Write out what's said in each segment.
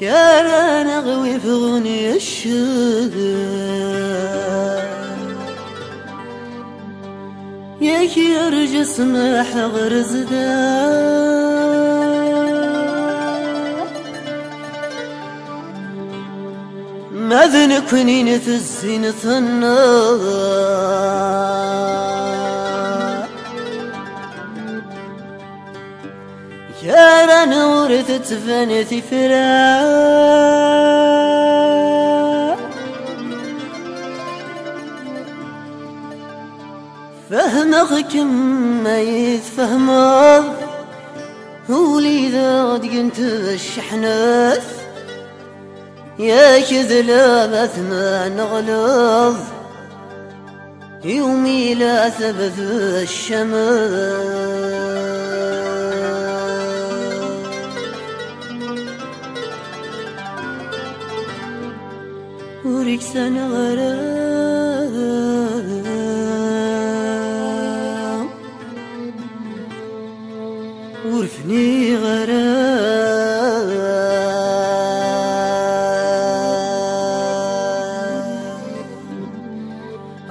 كان نغوي في غني الشذا ياك يرجع سماح غرزدا ماذن كنين في الزينة النار يا رانا ورثت فانتي فراق فهمك كما يتفهمك ولذا كنت الشحنات يا كذلا ثمان غلظ يومي لا ثبت الشمال وريك سنة غرام ورفني غرام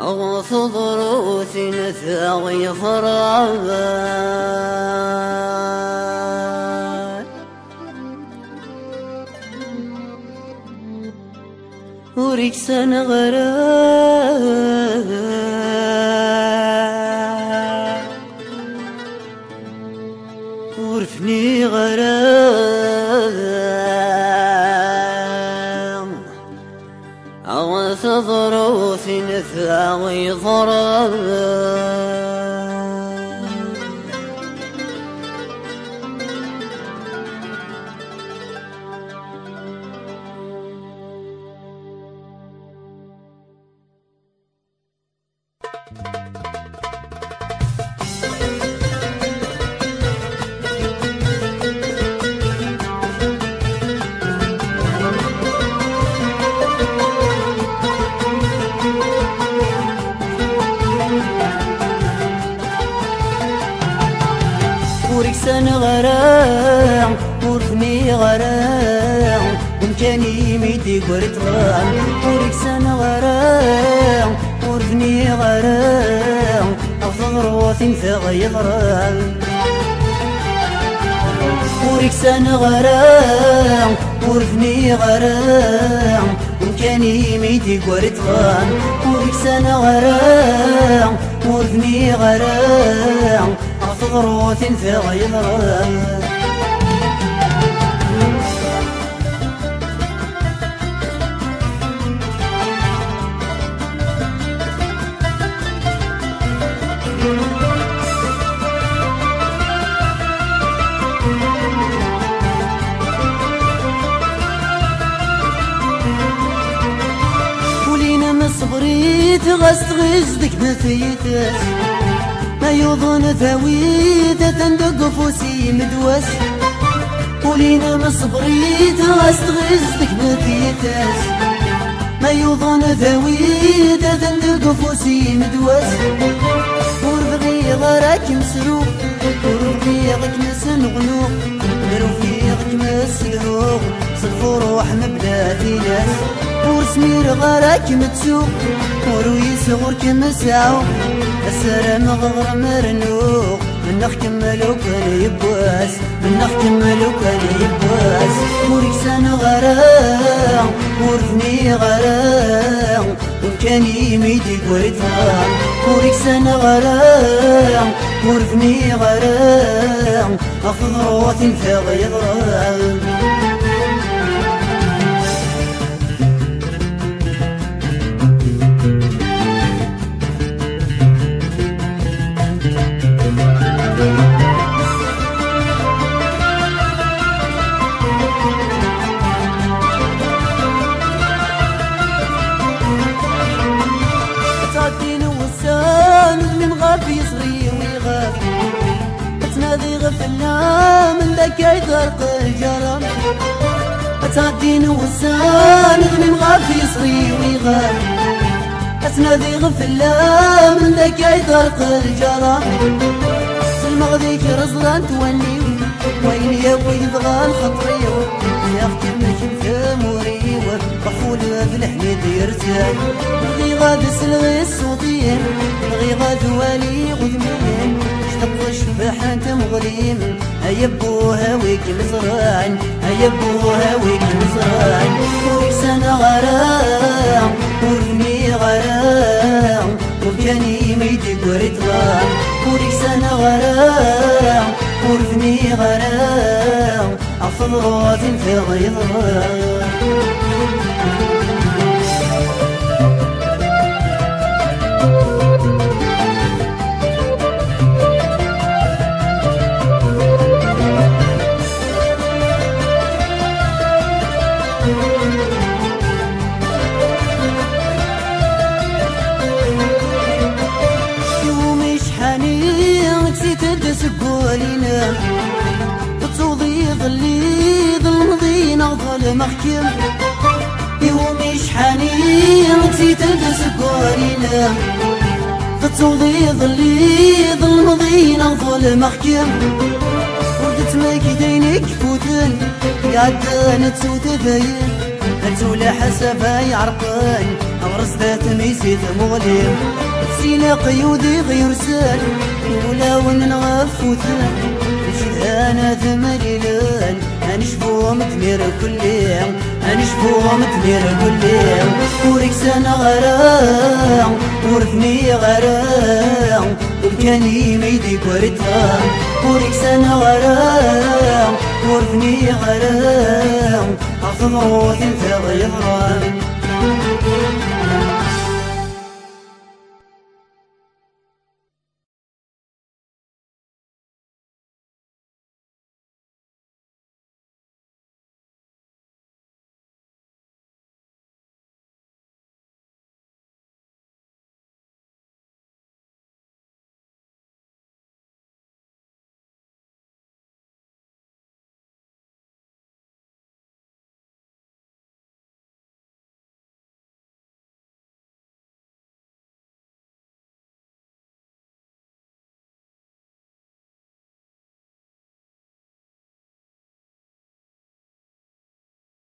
أغوث ضروث نثاغي فرعان وريك سنة غرام ورفني غرام أغوث ضروث نثاغي فرعان وريك سنة غرام ورفني غرام ومكاني ميدي قريت غرام وريك سنة غرام ورفني غرام أفضل روث ثغي غرام وريك سنة غرام ورفني غرام ومكاني ميدي قريت غرام وريك سنة غرام ورفني غرام غروث في غيظرام ولينا مصبريت غست غزدك مثيتاس ما يظن ثويت تندق فوسي مدوس ولينا مصبريت غستغزتك بثيتاس ما يظن ثويت تندق فوسي مدوس ورفضي غراك مسروق ورفيقك مسنغنوق ورفيقك مسلوق صفو روح مبلاتي ناس ورسمير غراك متسوق ورويسغرك مسعوق السلام غغر مرنوق منخ كملو كان يبواس منخ كملو كان يبواس وريك سنة غرام ورفني غرام وكان يميدي قريت غرام وريك سنة غرام ورفني غرام أخذ روث في غيظرام يصغي ويغاب تنادي غفلنا من ذاك يطرق الجرم تعدين وسان من غاف يصغي ويغاب تنادي غفلنا من ذاك يطرق الجرم المغذيك رزلان تولي وين يا ويد غال خطري يا اختي ماشي ثموري وطفول بالحميد يرتاح بغي غاد سلغي الصوتين بغي غاد والي غدمين شطط الشباح انت مغليم هيا بوها ويك مزرعن هيا بوها ويك مزرعن ويك سنة غرام ورمي غرام وبجاني ميدك وريتغام وريك سنة غرام ورمي غرام عصد روات في غيظام سقولينا بتصوضي ظلي ظل مضينا ظل محكم يومي شحاني نسيت سقولينا بتصوضي ظلي ظل مضينا ظل محكم وردت ماكي دينك فوتن يعدان تسوت ذاين هتولى حسبها يعرقان أغرس ذات ميسيت مغليم سينا قيودي غير سال ولا ونغف وثان انا ثمريلان هنشبو متمير كل يوم هنشبو متمير كل يوم وريك سنة غرام ورثني غرام وبكاني ميديك ورثها وريك سنة غرام ورثني غرام عصد روح انت غيظرام